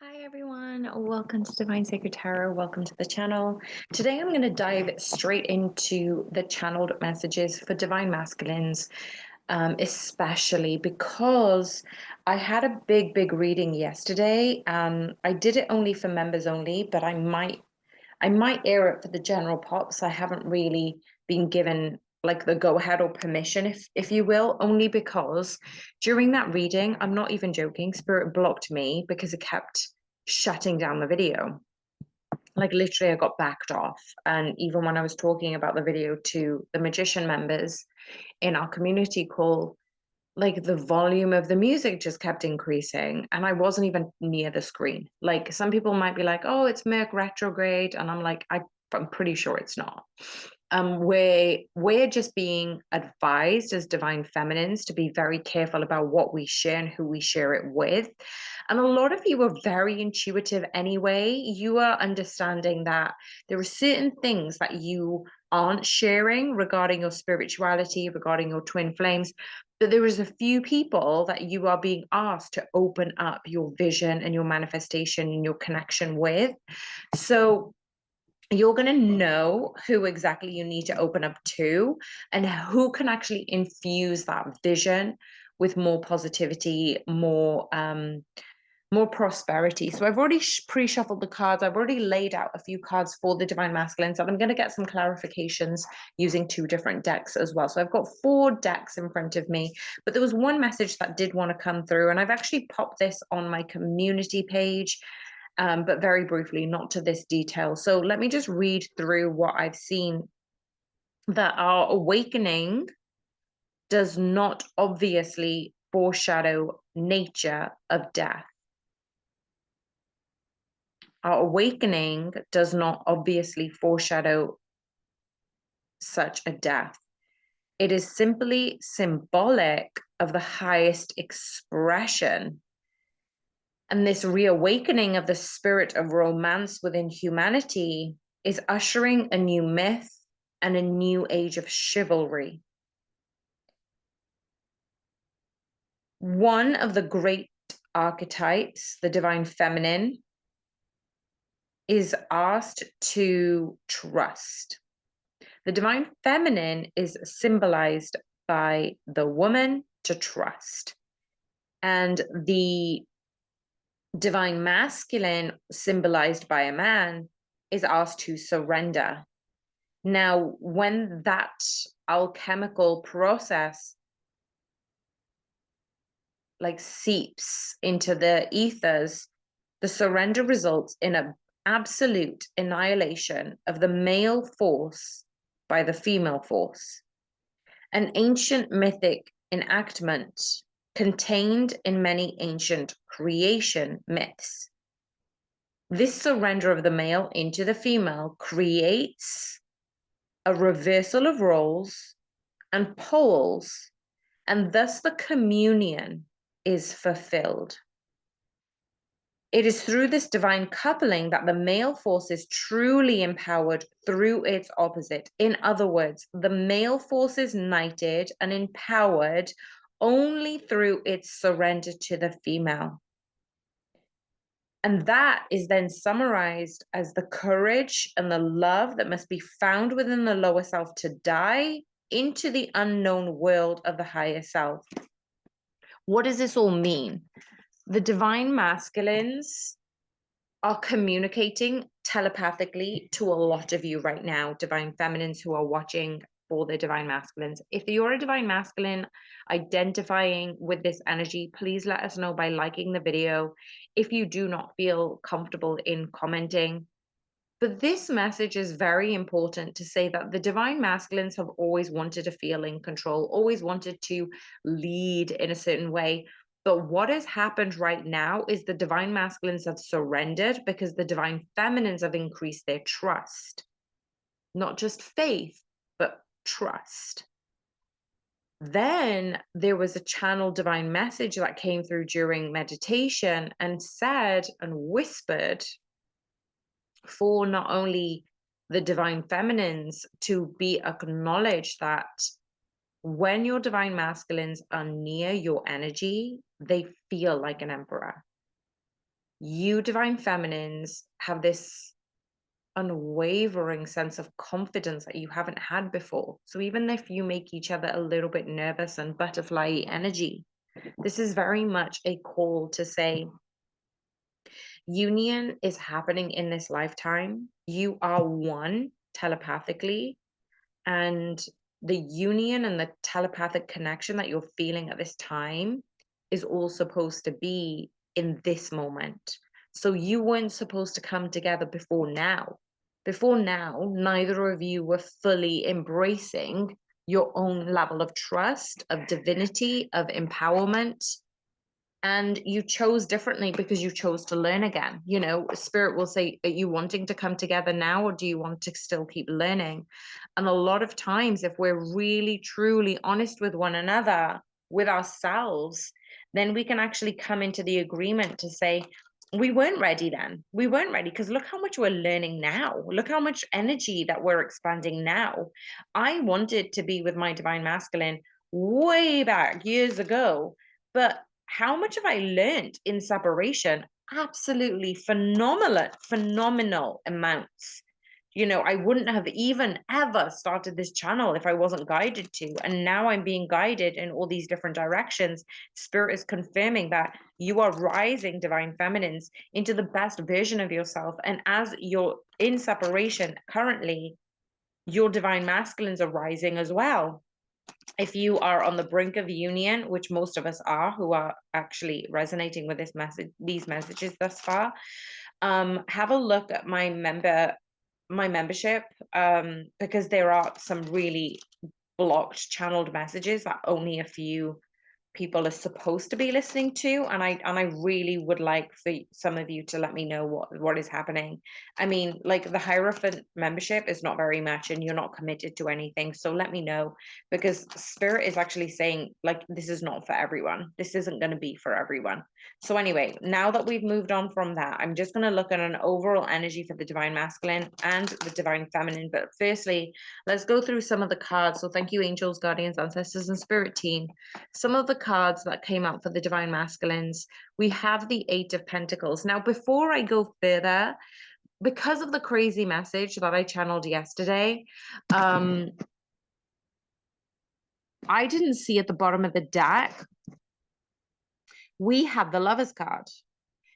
Hi everyone, welcome to Divine Sacred Tarot. Welcome to the channel. Today I'm going to dive straight into the channeled messages for Divine Masculines, especially because I had a big reading yesterday. I did it only for members only, but I might air it for the general pops. I haven't really been given like the go ahead or permission, if you will, only because during that reading, I'm not even joking, Spirit blocked me because it kept shutting down the video. Like literally I got backed off. And even when I was talking about the video to the magician members in our community call, like the volume of the music just kept increasing and I wasn't even near the screen. Like some people might be like, oh, it's Merc retrograde, and I'm like, I'm pretty sure it's not. We're just being advised as divine feminines to be very careful about what we share and who we share it with. And a lot of you are very intuitive anyway. You are understanding that there are certain things that you aren't sharing regarding your spirituality, regarding your twin flames, but there is a few people that you are being asked to open up your vision and your manifestation and your connection with. So you're going to know who exactly you need to open up to and who can actually infuse that vision with more positivity, more prosperity. So I've already pre-shuffled the cards. I've already laid out a few cards for the Divine Masculines, and I'm going to get some clarifications using two different decks as well. So I've got 4 decks in front of me, but there was one message that did want to come through, and I've actually popped this on my community page, but very briefly, not to this detail. So let me just read through what I've seen. That our awakening does not obviously foreshadow nature of death. Our awakening does not obviously foreshadow such a death. It is simply symbolic of the highest expression. And this reawakening of the spirit of romance within humanity is ushering a new myth and a new age of chivalry. One of the great archetypes, the divine feminine, is asked to trust. The divine feminine is symbolized by the woman to trust. And the divine masculine, symbolized by a man, is asked to surrender. Now, when that alchemical process like seeps into the ethers, the surrender results in an absolute annihilation of the male force by the female force. An ancient mythic enactment contained in many ancient creation myths. This surrender of the male into the female creates a reversal of roles and poles, and thus the communion is fulfilled. It is through this divine coupling that the male force is truly empowered through its opposite. In other words, the male force is knighted and empowered only through its surrender to the female. And that is then summarized as the courage and the love that must be found within the lower self to die into the unknown world of the higher self. What does this all mean? The divine masculines are communicating telepathically to a lot of you right now, divine feminines who are watching for the divine masculines. If you're a divine masculine identifying with this energy, please let us know by liking the video. If you do not feel comfortable in commenting, but this message is very important to say that the divine masculines have always wanted to feel in control, always wanted to lead in a certain way. But what has happened right now is the divine masculines have surrendered because the divine feminines have increased their trust. Not just faith, but trust. Then there was a channel divine message that came through during meditation and said and whispered for not only the divine feminines to be acknowledged that when your divine masculines are near your energy, they feel like an emperor. You divine feminines have this unwavering sense of confidence that you haven't had before. So even if you make each other a little bit nervous and butterfly energy, this is very much a call to say, union is happening in this lifetime. You are one telepathically, and the union and the telepathic connection that you're feeling at this time is all supposed to be in this moment. So you weren't supposed to come together before now. Before now, neither of you were fully embracing your own level of trust, of divinity, of empowerment, and you chose differently because you chose to learn again. You know, spirit will say, are you wanting to come together now, or do you want to still keep learning? And a lot of times, if we're really truly honest with one another, with ourselves, then we can actually come into the agreement to say, we weren't ready then. We weren't ready because look how much we're learning now. Look how much energy that we're expanding now. I wanted to be with my divine masculine way back years ago, but how much have I learned in separation? Absolutely phenomenal amounts. You know, I wouldn't have even ever started this channel if I wasn't guided to. And now I'm being guided in all these different directions. Spirit is confirming that you are rising, divine feminines, into the best version of yourself. And as you're in separation currently, your divine masculines are rising as well. If you are on the brink of union, which most of us are who are actually resonating with this message, these messages thus far, have a look at my membership, because there are some really blocked channeled messages that only a few people are supposed to be listening to, and I really would like for some of you to let me know what is happening. I mean, like, the Hierophant membership is not very much and you're not committed to anything, so let me know, because spirit is actually saying, like, this is not for everyone. This isn't going to be for everyone. So anyway, now that we've moved on from that, I'm just going to look at an overall energy for the divine masculine and the divine feminine. But firstly, let's go through some of the cards. So thank you, angels, guardians, ancestors, and spirit team. Some of the cards that came out for the divine masculines, we have the Eight of Pentacles. Now, before I go further, because of the crazy message that I channeled yesterday, I didn't see at the bottom of the deck, we have the Lovers card.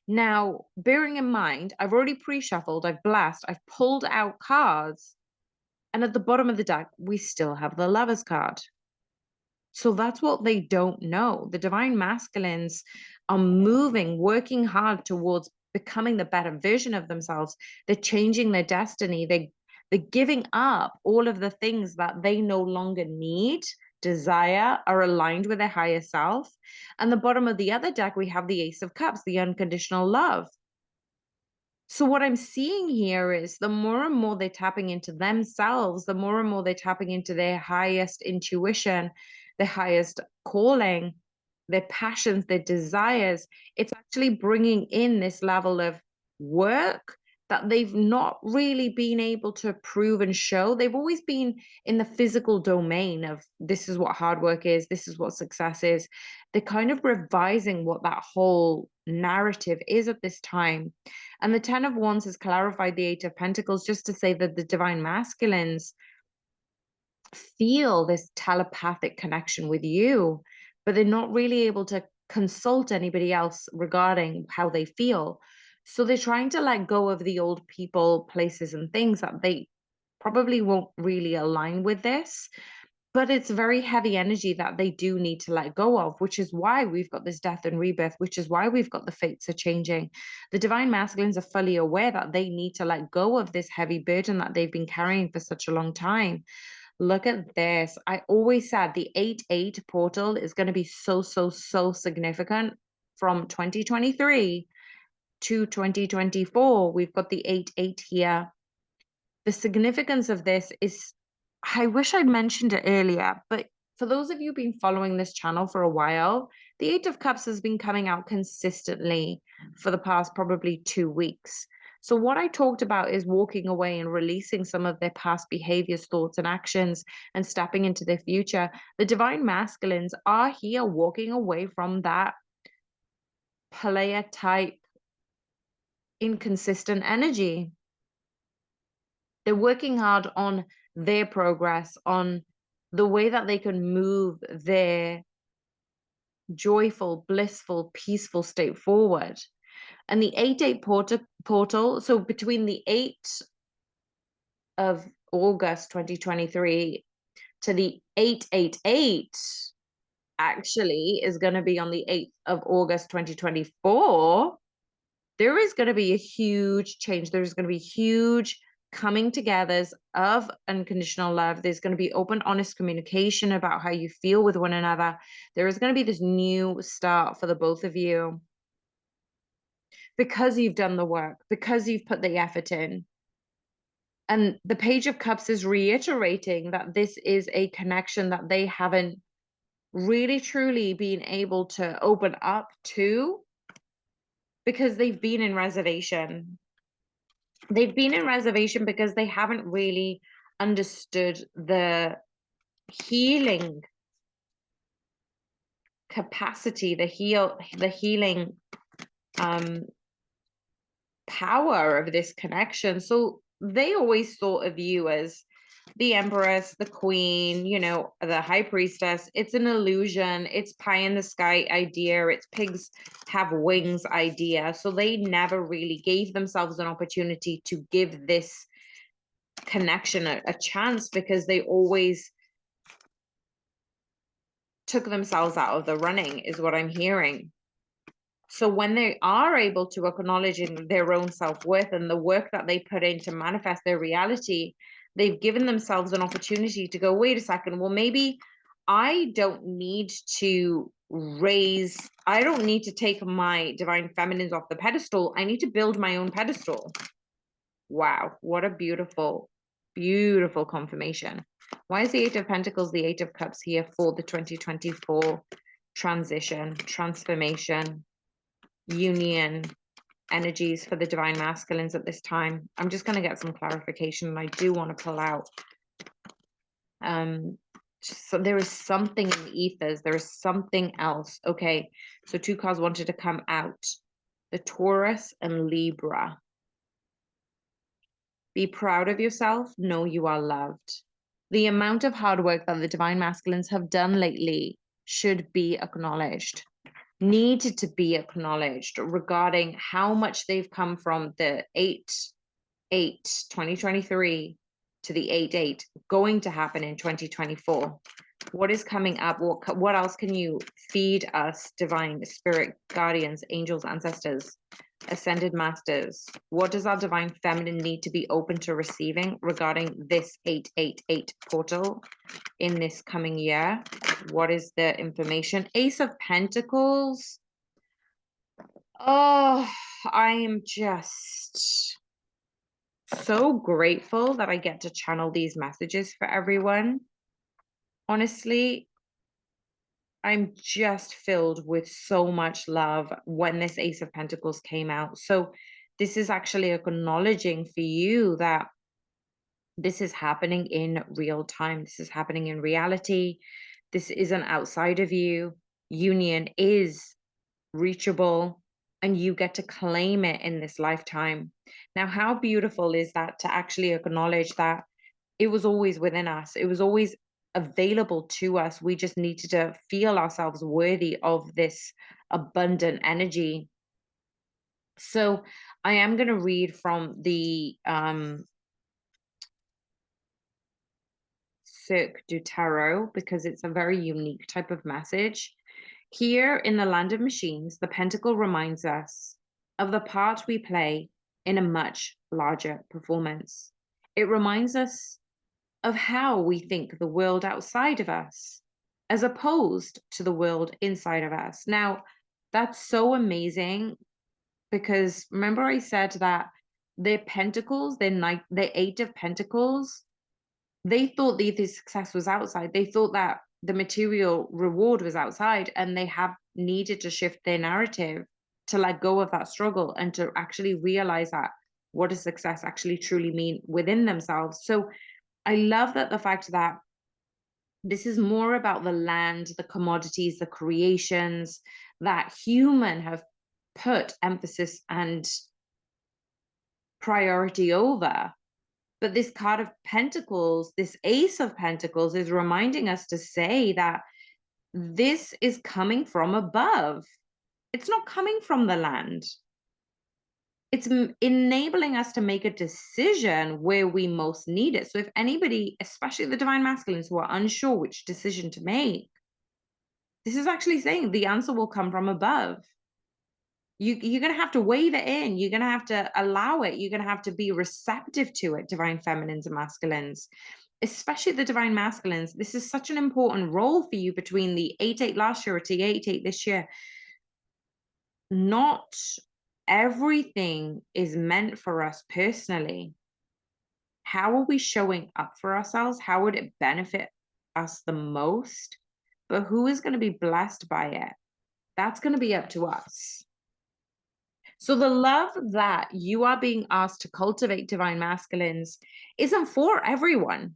Now, bearing in mind, I've already pre-shuffled, I've blessed, I've pulled out cards, and at the bottom of the deck, we still have the Lovers card. So that's what they don't know. The divine masculines are moving, working hard towards becoming the better version of themselves. They're changing their destiny. They're giving up all of the things that they no longer need, desire, are aligned with their higher self. And the bottom of the other deck, we have the Ace of Cups, the unconditional love. So what I'm seeing here is the more and more they're tapping into themselves, the more and more they're tapping into their highest intuition, their highest calling, their passions, their desires. It's actually bringing in this level of work that they've not really been able to prove and show. They've always been in the physical domain of, this is what hard work is, this is what success is. They're kind of revising what that whole narrative is at this time. And the Ten of Wands has clarified the Eight of Pentacles, just to say that the divine masculines feel this telepathic connection with you, but they're not really able to consult anybody else regarding how they feel. So they're trying to let go of the old people, places, and things that they probably won't really align with this. But it's very heavy energy that they do need to let go of, which is why we've got this death and rebirth, which is why we've got the fates are changing. The divine masculines are fully aware that they need to let go of this heavy burden that they've been carrying for such a long time. Look at this. I always said the 8-8 portal is going to be so significant from 2023 to 2024. We've got the 8-8 here. The significance of this is, I wish I'd mentioned it earlier, but for those of you who've been following this channel for a while, the Eight of Cups has been coming out consistently for the past probably 2 weeks. So what I talked about is walking away and releasing some of their past behaviors, thoughts, and actions, and stepping into their future. The divine masculines are here walking away from that player type inconsistent energy. They're working hard on their progress, on the way that they can move their joyful, blissful, peaceful state forward. And the 8-8 portal, so between the 8th of August 2023 to the 888, actually is going to be on the 8th of August 2024, there is going to be a huge change. There's going to be huge coming togethers of unconditional love. There's going to be open, honest communication about how you feel with one another. There is going to be this new start for the both of you because you've done the work, because you've put the effort in. And the Page of Cups is reiterating that this is a connection that they haven't really truly been able to open up to because they've been in reservation. They've been in reservation because they haven't really understood the healing capacity, the healing power of this connection. So they always thought of you as the Empress, the Queen, you know, the High Priestess. It's an illusion. It's pie in the sky idea. It's pigs have wings idea. So they never really gave themselves an opportunity to give this connection a chance because they always took themselves out of the running, is what I'm hearing. So when they are able to acknowledge their own self-worth and the work that they put in to manifest their reality, they've given themselves an opportunity to go, wait a second, well, maybe I don't need to take my divine feminines off the pedestal. I need to build my own pedestal. Wow, what a beautiful, beautiful confirmation. Why is the Eight of Pentacles, the Eight of Cups here for the 2024 transition, transformation, union energies for the divine masculines at this time? I'm just going to get some clarification, and I do want to pull out. So there is something in the ethers. There is something else. Okay, so two cards wanted to come out. The Taurus and Libra. Be proud of yourself. Know you are loved. The amount of hard work that the divine masculines have done lately should be acknowledged, needed to be acknowledged regarding how much they've come from the 8/8/2023 to the 8/8 going to happen in 2024. What is coming up? What else can you feed us, divine spirit guardians, angels, ancestors, ascended masters? What does our divine feminine need to be open to receiving regarding this 8/8/8 portal in this coming year? What is the information? Ace of Pentacles. Oh, I am just so grateful that I get to channel these messages for everyone. Honestly, I'm just filled with so much love when this Ace of Pentacles came out. So this is actually acknowledging for you that this is happening in real time. This is happening in reality. This isn't outside of you. Union is reachable, and you get to claim it in this lifetime. Now, how beautiful is that to actually acknowledge that it was always within us. It was always available to us. We just needed to feel ourselves worthy of this abundant energy. So I am going to read from the Cirque du Tarot because it's a very unique type of message. Here in the land of machines, the pentacle reminds us of the part we play in a much larger performance. It reminds us of how we think the world outside of us, as opposed to the world inside of us. Now, that's so amazing because remember I said that their pentacles, their 8 of Pentacles, they thought the success was outside. They thought that the material reward was outside, and they have needed to shift their narrative to let go of that struggle and to actually realize that what does success actually truly mean within themselves. So I love that the fact that this is more about the land, the commodities, the creations that human have put emphasis and priority over. But this card of Pentacles, this Ace of Pentacles, is reminding us to say that this is coming from above. It's not coming from the land. It's enabling us to make a decision where we most need it. So if anybody, especially the divine masculines, who are unsure which decision to make, this is actually saying the answer will come from above. You're going to have to wave it in. You're going to have to allow it. You're going to have to be receptive to it, divine feminines and masculines, especially the divine masculines. This is such an important role for you between the 8-8 last year or the 8-8 this year. Not everything is meant for us personally. How are we showing up for ourselves? How would it benefit us the most? But who is going to be blessed by it? That's going to be up to us. So the love that you are being asked to cultivate, divine masculines, isn't for everyone.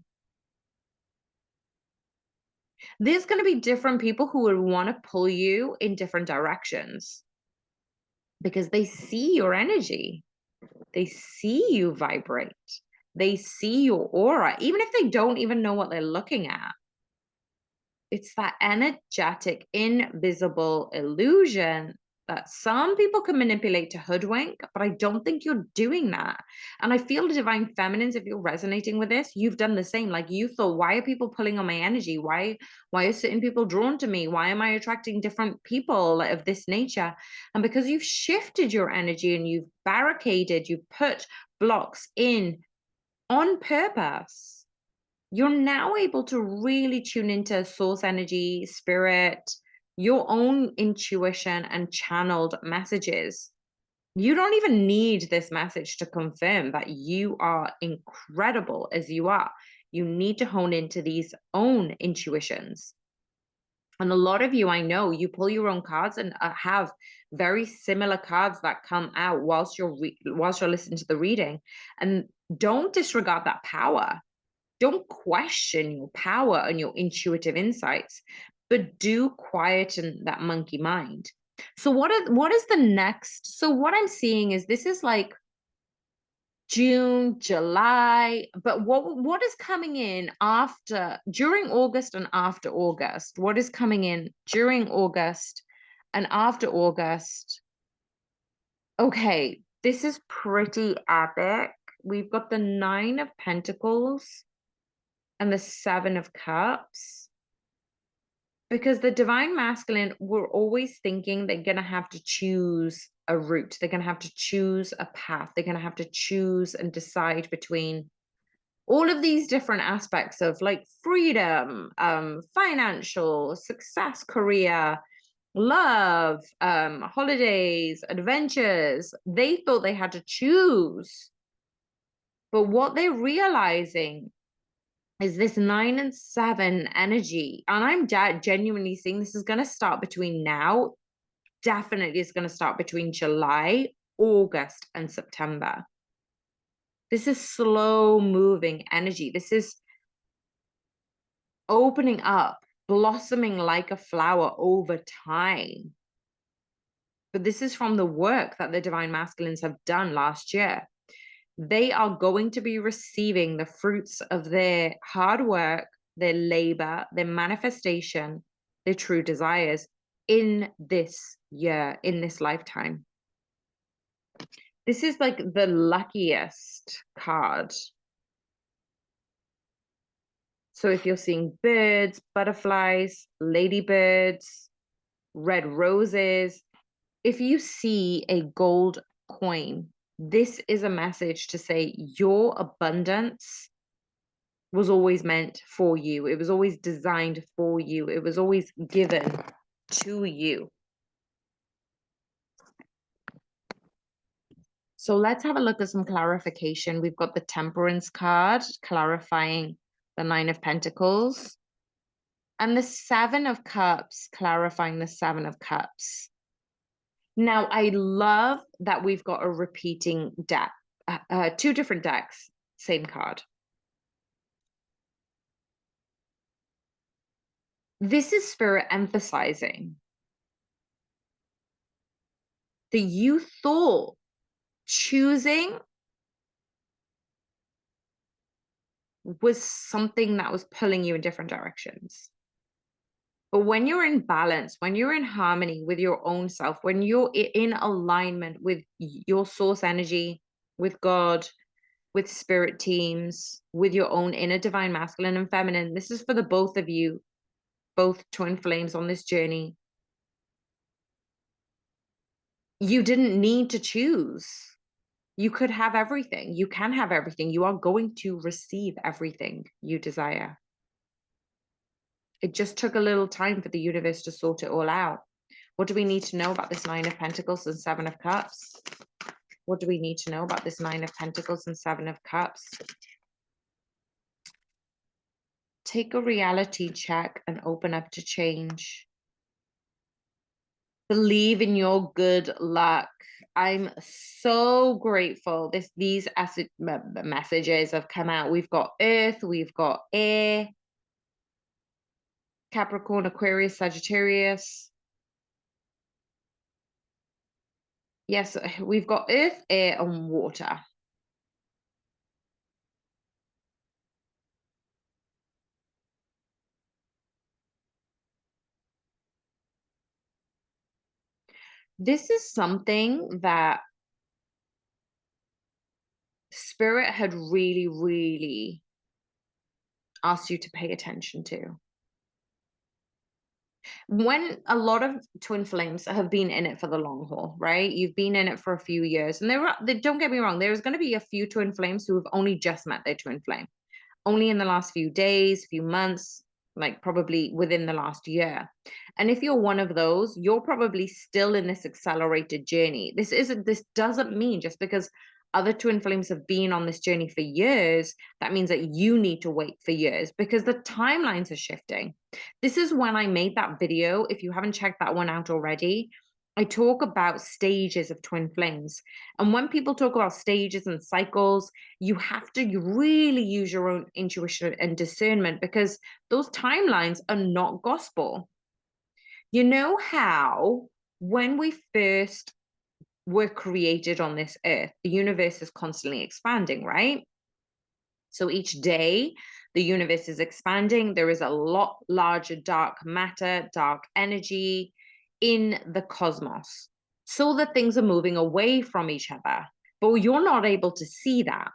There's going to be different people who will want to pull you in different directions because they see your energy. They see you vibrate. They see your aura, even if they don't even know what they're looking at. It's that energetic, invisible illusion that some people can manipulate to hoodwink, but I don't think you're doing that. And I feel, divine feminines, if you're resonating with this, you've done the same. Like, you thought, why are people pulling on my energy? Why are certain people drawn to me? Why am I attracting different people of this nature? And because you've shifted your energy and you've barricaded, you've put blocks in on purpose, you're now able to really tune into source energy, spirit, your own intuition, and channeled messages. You don't even need this message to confirm that you are incredible as you are. You need to hone into these own intuitions. And a lot of you, I know, you pull your own cards and have very similar cards that come out whilst you're listening to the reading. And don't disregard that power. Don't question your power and your intuitive insights, but do quieten that monkey mind. So what is the next? So what I'm seeing is this is like June, July, but what is coming in during August and after August? What is coming in during August and after August? Okay, this is pretty epic. We've got the 9 of Pentacles and the 7 of Cups, because the divine masculine, we're always thinking they're going to have to choose a route. They're going to have to choose a path. They're going to have to choose and decide between all of these different aspects of like freedom, financial success, career, love, holidays, adventures. They thought they had to choose. But what they're realizing is this 9 and 7 energy. And I'm genuinely seeing this is going to start between now. Definitely is going to start between July, August, and September. This is slow moving energy. This is opening up, blossoming like a flower over time. But this is from the work that the divine masculines have done last year. They are going to be receiving the fruits of their hard work, their labor, their manifestation, their true desires in this year, in this lifetime. This is like the luckiest card. So if you're seeing birds, butterflies, ladybirds, red roses, if you see a gold coin, this is a message to say your abundance was always meant for you. It was always designed for you. It was always given to you. So let's have a look at some clarification. We've got the Temperance card clarifying the 9 of Pentacles, and the 7 of Cups clarifying the 7 of Cups. Now, I love that we've got a repeating deck, 2 different decks, same card. This is Spirit emphasizing that you thought choosing was something that was pulling you in different directions. But when you're in balance, when you're in harmony with your own self, when you're in alignment with your source energy, with God, with spirit teams, with your own inner divine masculine and feminine, this is for the both of you, both twin flames on this journey. You didn't need to choose. You could have everything. You can have everything. You are going to receive everything you desire. It just took a little time for the universe to sort it all out. What do we need to know about this Nine of Pentacles and Seven of Cups? What do we need to know about this Nine of Pentacles and Seven of Cups? Take a reality check and open up to change. Believe in your good luck. I'm so grateful these messages have come out. We've got Earth, we've got Air, Capricorn, Aquarius, Sagittarius. Yes, we've got Earth, Air, and Water. This is something that Spirit had really, really asked you to pay attention to. When a lot of twin flames have been in it for the long haul, right? You've been in it for a few years, and don't get me wrong, there's going to be a few twin flames who have only just met their twin flame, only in the last few days, few months, like probably within the last year. And if you're one of those, you're probably still in this accelerated journey. This doesn't mean just because other twin flames have been on this journey for years, that means that you need to wait for years, because the timelines are shifting. This is when I made that video. If you haven't checked that one out already, I talk about stages of twin flames. And when people talk about stages and cycles, you have to really use your own intuition and discernment, because those timelines are not gospel. You know how when we first were created on this earth, the universe is constantly expanding, right? So each day, the universe is expanding. There is a lot larger dark matter, dark energy in the cosmos, so that things are moving away from each other. But you're not able to see that.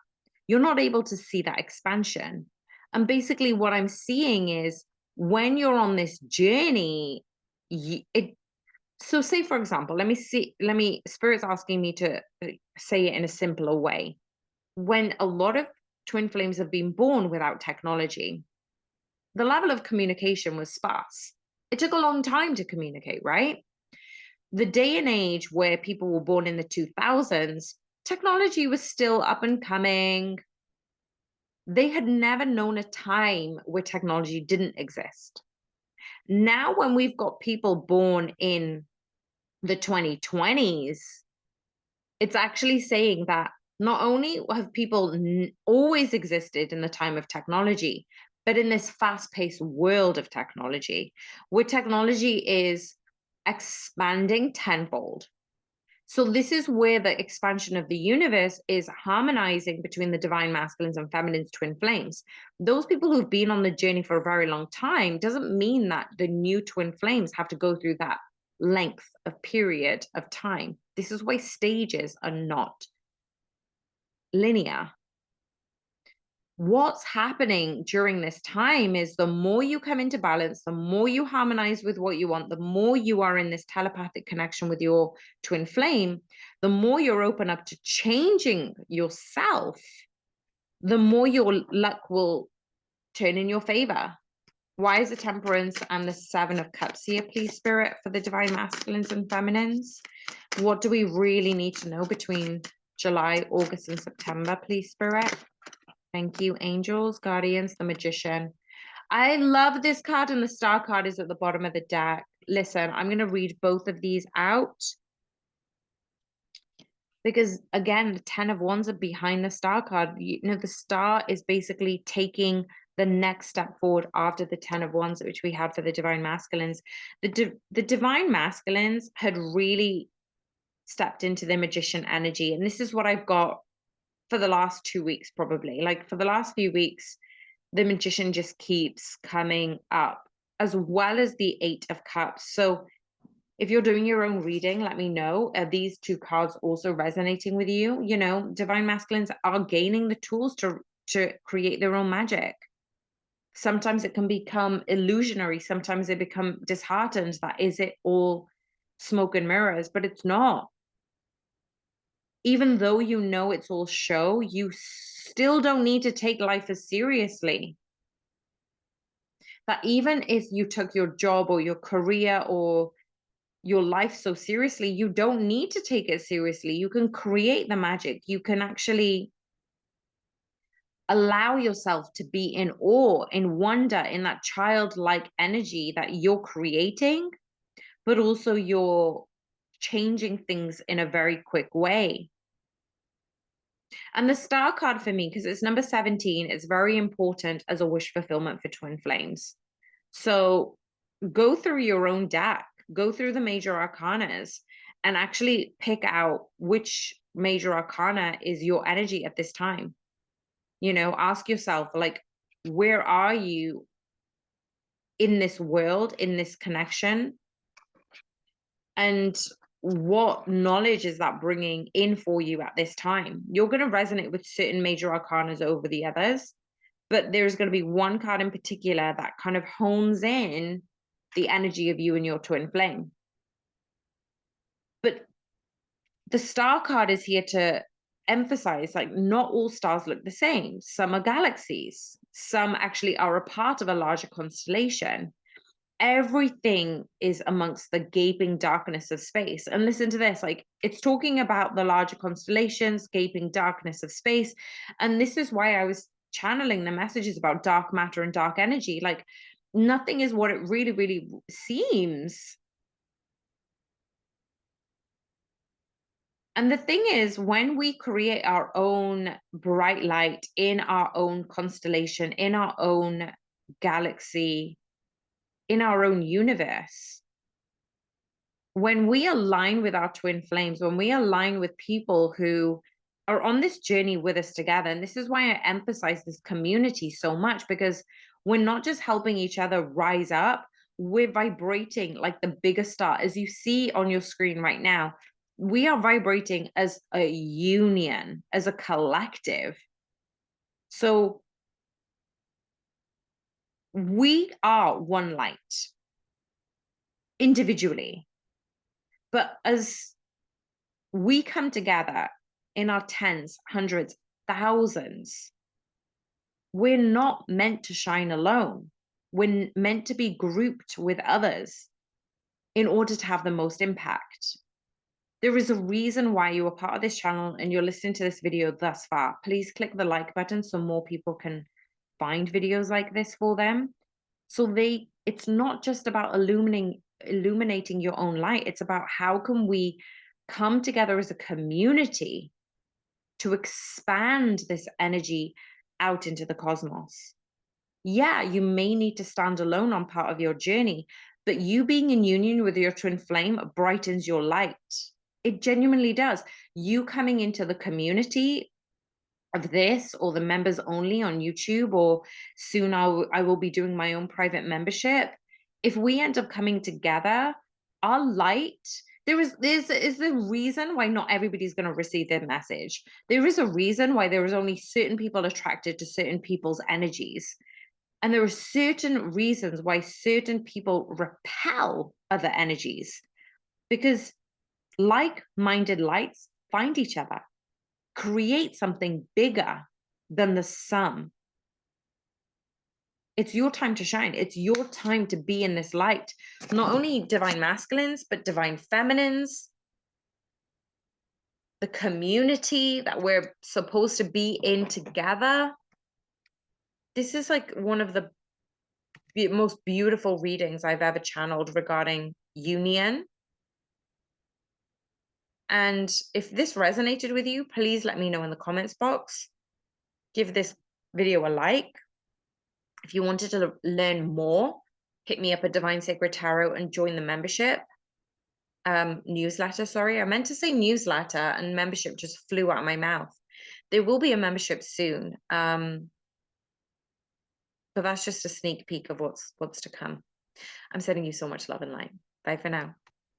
You're not able to see that expansion. And basically, what I'm seeing is when you're on this journey, so say, for example, Spirit's asking me to say it in a simpler way. When a lot of twin flames have been born without technology, the level of communication was sparse. It took a long time to communicate, right? The day and age where people were born in the 2000s, technology was still up and coming. They had never known a time where technology didn't exist. Now, when we've got people born in the 2020s, it's actually saying that not only have people always existed in the time of technology, but in this fast-paced world of technology, where technology is expanding tenfold. So this is where the expansion of the universe is harmonizing between the divine masculines and feminines twin flames. Those people who've been on the journey for a very long time doesn't mean that the new twin flames have to go through that length of period of time. This is why stages are not linear. What's happening during this time is the more you come into balance, the more you harmonize with what you want, the more you are in this telepathic connection with your twin flame, the more you're open up to changing yourself, the more your luck will turn in your favor. Why is the Temperance and the Seven of Cups here, please, Spirit, for the divine masculines and feminines? What do we really need to know between July, August, and September, please, Spirit? Thank you, angels, guardians, the Magician. I love this card, and the Star card is at the bottom of the deck. Listen, I'm going to read both of these out, because, again, the 10 of Wands are behind the Star card. You know, the Star is basically taking the next step forward after the 10 of Wands, which we had for the divine masculines. The divine masculines had really stepped into their Magician energy, and this is what I've got for the last 2 weeks, probably. Like, for the last few weeks, the Magician just keeps coming up, as well as the Eight of Cups. So if you're doing your own reading, let me know. Are these two cards also resonating with you? You know, divine masculines are gaining the tools to create their own magic. Sometimes it can become illusionary. Sometimes they become disheartened that is it all smoke and mirrors, but it's not. Even though you know it's all show, you still don't need to take life as seriously. That even if you took your job or your career or your life so seriously, you don't need to take it seriously. You can create the magic. You can actually allow yourself to be in awe, in wonder, in that childlike energy that you're creating, but also you're changing things in a very quick way. And the star card for me, because it's number 17, is very important as a wish fulfillment for twin flames. So go through your own deck, go through the major arcanas, and actually pick out which major arcana is your energy at this time. You know, ask yourself, like, where are you in this world, in this connection? And what knowledge is that bringing in for you at this time? You're going to resonate with certain major arcanas over the others, but there's going to be one card in particular that kind of hones in the energy of you and your twin flame. But the star card is here to emphasize, like, not all stars look the same. Some are galaxies, some actually are a part of a larger constellation. Everything is amongst the gaping darkness of space. And listen to this, like, it's talking about the larger constellations, gaping darkness of space. And this is why I was channeling the messages about dark matter and dark energy. Like, nothing is what it really, really seems. And the thing is, when we create our own bright light in our own constellation, in our own galaxy, in our own universe, when we align with our twin flames, when we align with people who are on this journey with us together, and this is why I emphasize this community so much, because we're not just helping each other rise up, we're vibrating like the biggest star. As you see on your screen right now, we are vibrating as a union, as a collective. So we are one light individually, but as we come together in our tens, hundreds, thousands, we're not meant to shine alone. We're meant to be grouped with others in order to have the most impact. There is a reason why you are part of this channel and you're listening to this video thus far. Please click the like button so more people can find videos like this for them. So it's not just about illuminating your own light. It's about how can we come together as a community to expand this energy out into the cosmos. Yeah, you may need to stand alone on part of your journey, but you being in union with your twin flame brightens your light. It genuinely does. You coming into the community of this, or the members only on YouTube, or soon I will be doing my own private membership. If we end up coming together, our light, there's a reason why not everybody's going to receive their message. There is a reason why there is only certain people attracted to certain people's energies. And there are certain reasons why certain people repel other energies, because like-minded lights find each other, create something bigger than the sum. It's your time to shine. It's your time to be in this light. Not only divine masculines, but divine feminines, the community that we're supposed to be in together. This is like one of the most beautiful readings I've ever channeled regarding union. And if this resonated with you, please let me know in the comments box. Give this video a like. If you wanted to learn more, hit me up at Divine Sacred Tarot and join the membership. Newsletter, sorry. I meant to say newsletter and membership just flew out of my mouth. There will be a membership soon. But that's just a sneak peek of what's to come. I'm sending you so much love and light. Bye for now.